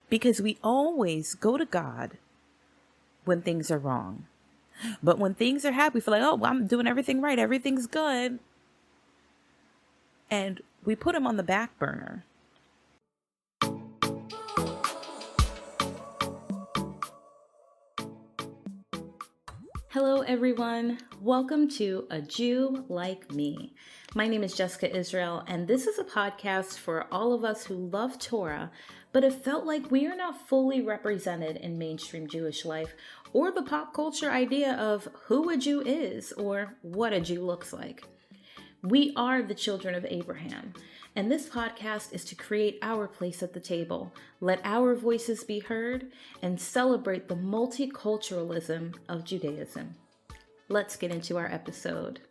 Because we always go to God when things are wrong. But when things are happy, we feel like, oh, well, I'm doing everything right. Everything's good. And we put him on the back burner. Hello, everyone. Welcome to A Jew Like Me. My name is Jessica Israel, and this is a podcast for all of us who love Torah, but have felt like we are not fully represented in mainstream Jewish life or the pop culture idea of who a Jew is or what a Jew looks like. We are the children of Abraham, and this podcast is to create our place at the table, let our voices be heard, and celebrate the multiculturalism of Judaism. Let's get into our episode.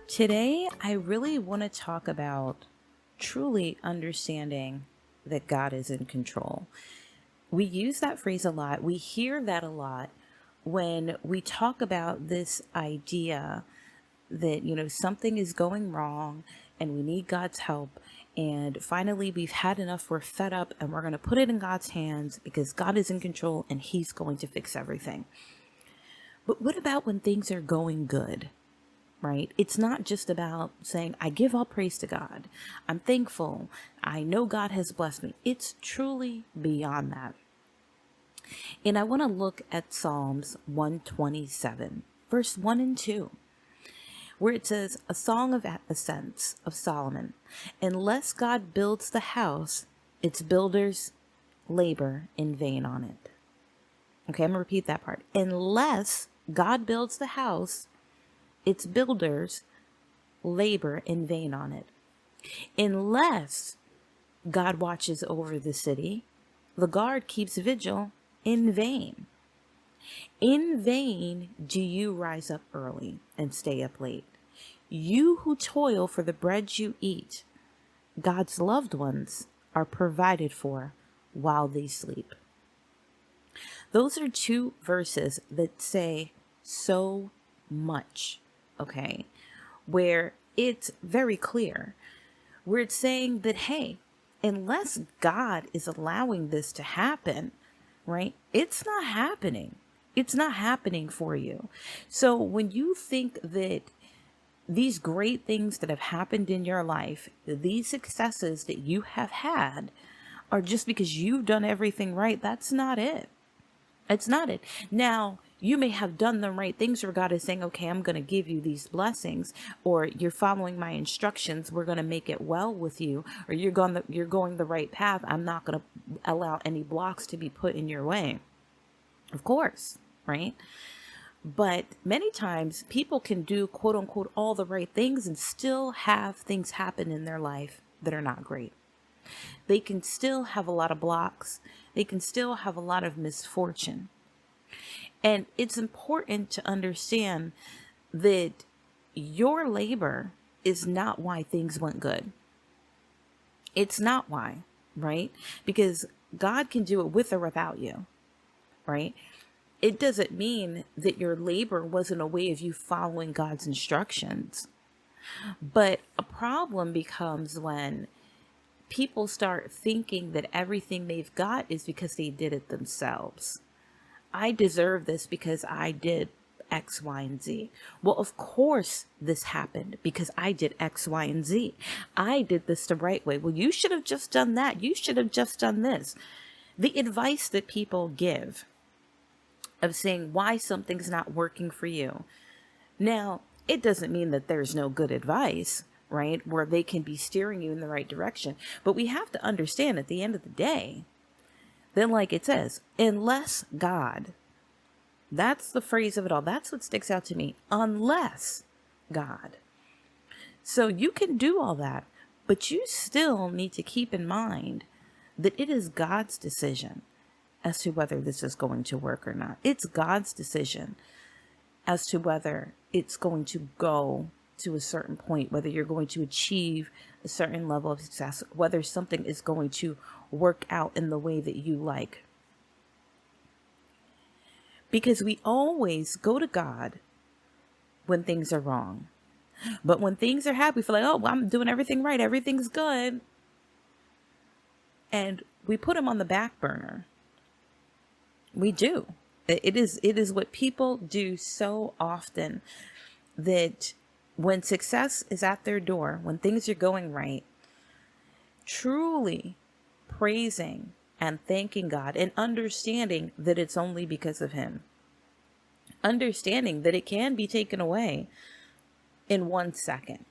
Today, I really want to talk about truly understanding that God is in control. We use that phrase a lot. We hear that a lot when we talk about this idea that, something is going wrong and we need God's help. And finally, we've had enough. We're fed up and we're going to put it in God's hands because God is in control and he's going to fix everything. But what about when things are going good? Right? It's not just about saying, I give all praise to God. I'm thankful. I know God has blessed me. It's truly beyond that. And I want to look at Psalms 127, verse 1 and 2, where it says, a song of ascents of Solomon. Unless God builds the house, its builders labor in vain on it. Okay, I'm going to repeat that part. Unless God builds the house, its builders labor in vain on it. Unless God watches over the city, the guard keeps vigil in vain. In vain do you rise up early and stay up late. You who toil for the bread you eat, God's loved ones are provided for while they sleep. Those are two verses that say so much. Okay, where it's very clear, where it's saying that, hey, unless God is allowing this to happen, right, it's not happening. It's not happening for you. So when you think that these great things that have happened in your life, these successes that you have had are just because you've done everything right, that's not it. It's not it. Now, you may have done the right things where God is saying, okay, I'm going to give you these blessings, or you're following my instructions. We're going to make it well with you, or you're going the right path. I'm not going to allow any blocks to be put in your way. Of course, right? But many times people can do quote unquote all the right things and still have things happen in their life that are not great. They can still have a lot of blocks. They can still have a lot of misfortune. And it's important to understand that your labor is not why things went good. It's not why, right? Because God can do it with or without you, right? It doesn't mean that your labor wasn't a way of you following God's instructions. But a problem becomes when people start thinking that everything they've got is because they did it themselves. I deserve this because I did X, Y, and Z. Well, of course this happened because I did X, Y, and Z. I did this the right way. Well, you should have just done that. You should have just done this. The advice that people give of saying why something's not working for you. Now, it doesn't mean that there's no good advice, right? Where they can be steering you in the right direction. But we have to understand at the end of the day, then like it says, unless God, that's the phrase of it all. That's what sticks out to me. Unless God. So you can do all that, but you still need to keep in mind that it is God's decision as to whether this is going to work or not. It's God's decision as to whether it's going to go to a certain point, whether you're going to achieve a certain level of success, whether something is going to work out in the way that you like. because we always go to God when things are wrong. But when things are happy, we feel like, oh, well, I'm doing everything right. Everything's good. And we put him on the back burner. We do. It is what people do so often, that when success is at their door, when things are going right, truly praising and thanking God and understanding that it's only because of him. Understanding that it can be taken away in 1 second.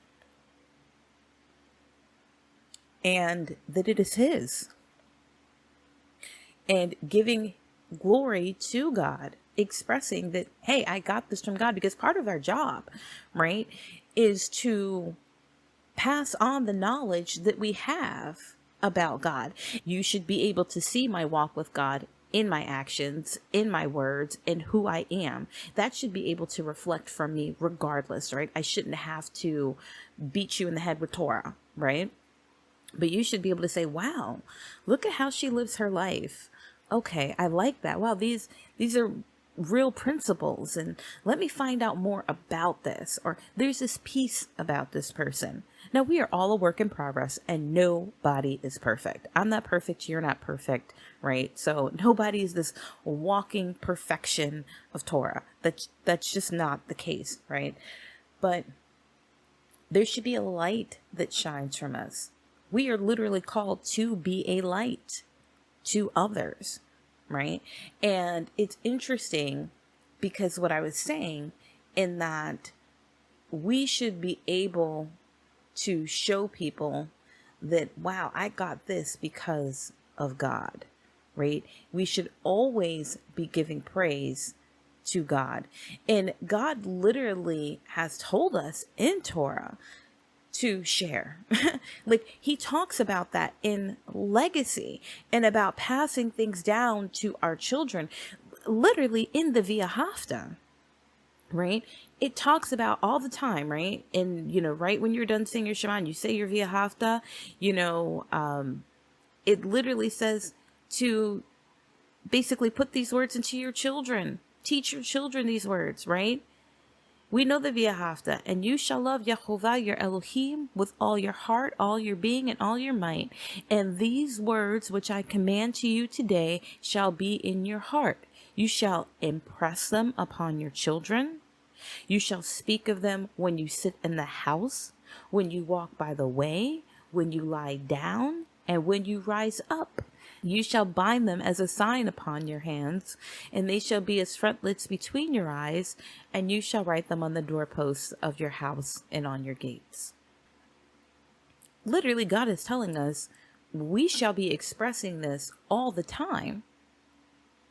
And that it is his. And giving glory to God, expressing that, hey, I got this from God, because part of our job, right, is to pass on the knowledge that we have about God. You should be able to see my walk with God in my actions, in my words, and who I am. That should be able to reflect from me regardless, right? I shouldn't have to beat you in the head with Torah, right? But you should be able to say, wow, look at how she lives her life. Okay, I like that. Wow, these are real principles, and let me find out more about this. Or there's this piece about this person. Now, we are all a work in progress, and nobody is perfect. I'm not perfect. You're not perfect, right? So nobody is this walking perfection of Torah. That's just not the case, right? But there should be a light that shines from us. We are literally called to be a light to others, right? And it's interesting because what I was saying, in that we should be able to show people that, wow, I got this because of God, right? We should always be giving praise to God. And God literally has told us in Torah to share. Like, he talks about that in legacy and about passing things down to our children, literally in the Via Hafta, right? It talks about all the time, right? And, right when you're done saying your Shema and you say your Via Hafta, it literally says to basically put these words into your children. Teach your children these words, right? We know the Via Hafta, and you shall love Yehovah your Elohim with all your heart, all your being, and all your might. And these words which I command to you today shall be in your heart. You shall impress them upon your children. You shall speak of them when you sit in the house, when you walk by the way, when you lie down, and when you rise up. You shall bind them as a sign upon your hands, and they shall be as frontlets between your eyes, and you shall write them on the doorposts of your house and on your gates. Literally, God is telling us we shall be expressing this all the time.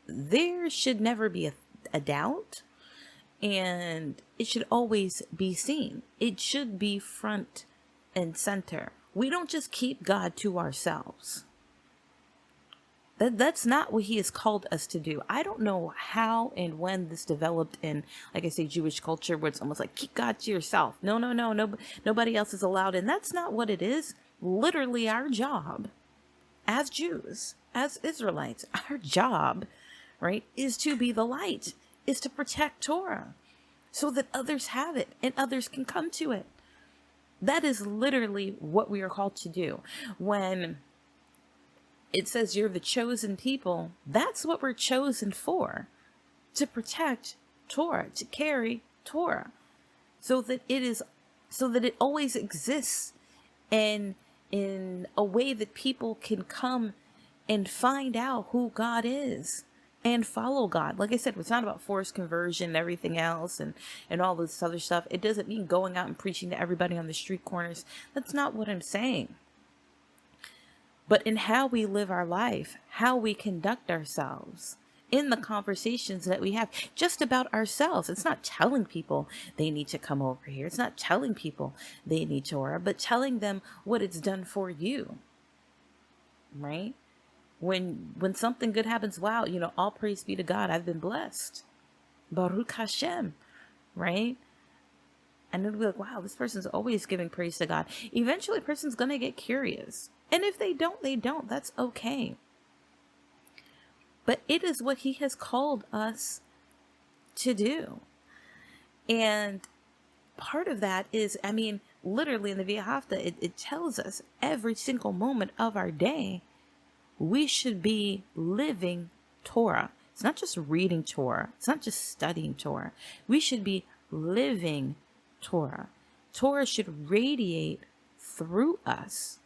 There should never be a doubt, and it should always be seen. It should be front and center. We don't just keep God to ourselves. That's not what he has called us to do. I don't know how and when this developed in, like I say, Jewish culture, where it's almost like, keep God to yourself. No, nobody else is allowed. And that's not what it is. Literally, our job as Jews, as Israelites, our job, right, is to be the light, is to protect Torah so that others have it and others can come to it. That is literally what we are called to do. When it says you're the chosen people, that's what we're chosen for, to protect Torah, to carry Torah, so that it always exists in a way that people can come and find out who God is and follow God. Like I said, it's not about forced conversion and everything else and all this other stuff. It doesn't mean going out and preaching to everybody on the street corners. That's not what I'm saying. But in how we live our life, how we conduct ourselves, in the conversations that we have just about ourselves. It's not telling people they need to come over here. It's not telling people they need Torah, but telling them what it's done for you, right? When something good happens, wow, all praise be to God. I've been blessed. Baruch Hashem, right? And it'll be like, wow, this person's always giving praise to God. Eventually, a person's going to get curious. And if they don't, they don't. That's okay. But it is what he has called us to do. And part of that is, literally in the Via Hafta, it tells us every single moment of our day, we should be living Torah. It's not just reading Torah. It's not just studying Torah. We should be living Torah. Torah should radiate through us.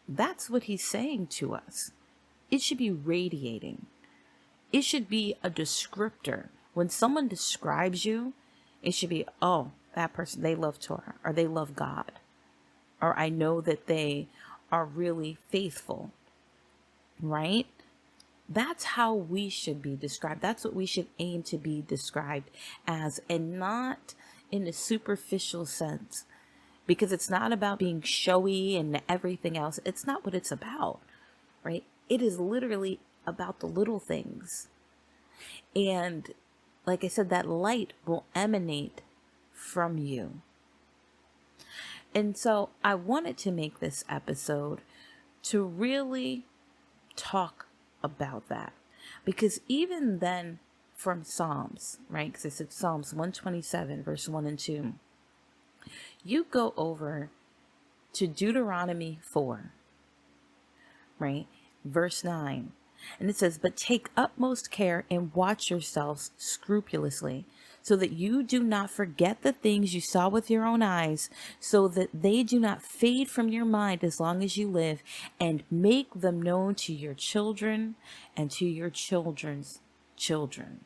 That's what he's saying to us. It should be radiating. It should be a descriptor. When someone describes you, it should be, oh, that person, they love Torah, or they love God, or I know that they are really faithful, right? That's how we should be described. That's what we should aim to be described as, and not in a superficial sense, because it's not about being showy and everything else. It's not what it's about, right? It is literally about the little things. And like I said, that light will emanate from you. And so I wanted to make this episode to really talk about that. Because even then, from Psalms, right? Because I said Psalms 127, verse 1 and 2. You go over to Deuteronomy 4, right? Verse 9. And it says, but take utmost care and watch yourselves scrupulously, so that you do not forget the things you saw with your own eyes, so that they do not fade from your mind as long as you live, and make them known to your children and to your children's children.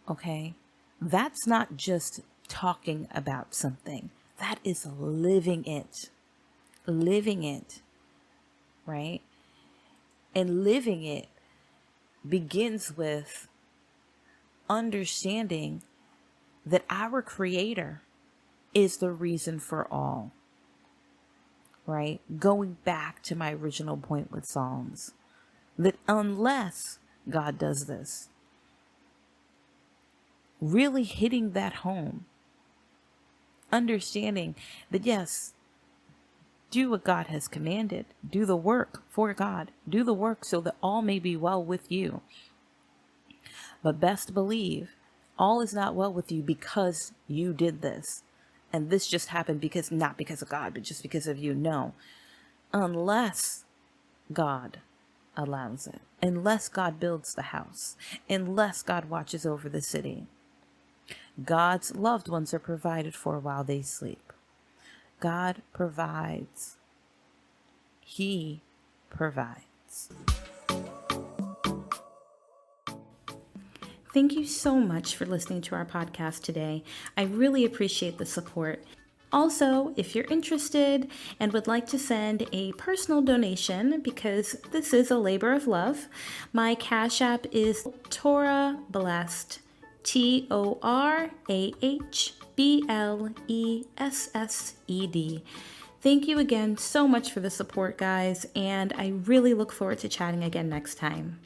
Okay? That's not just talking about something. That is living it. Living it. Right? And living it begins with understanding that our Creator is the reason for all. Right? Going back to my original point with Psalms, that unless God does this, really hitting that home, understanding that yes, do what God has commanded. Do the work for God. Do the work so that all may be well with you. But best believe, all is not well with you because you did this. And this just happened because, not because of God, but just because of you. No. Unless God allows it. Unless God builds the house. Unless God watches over the city. God's loved ones are provided for while they sleep. God provides. He provides. Thank you so much for listening to our podcast today. I really appreciate the support. Also, if you're interested and would like to send a personal donation, because this is a labor of love, my Cash App is Torah Blessed. TorahBlessed. Thank you again so much for the support, guys, and I really look forward to chatting again next time.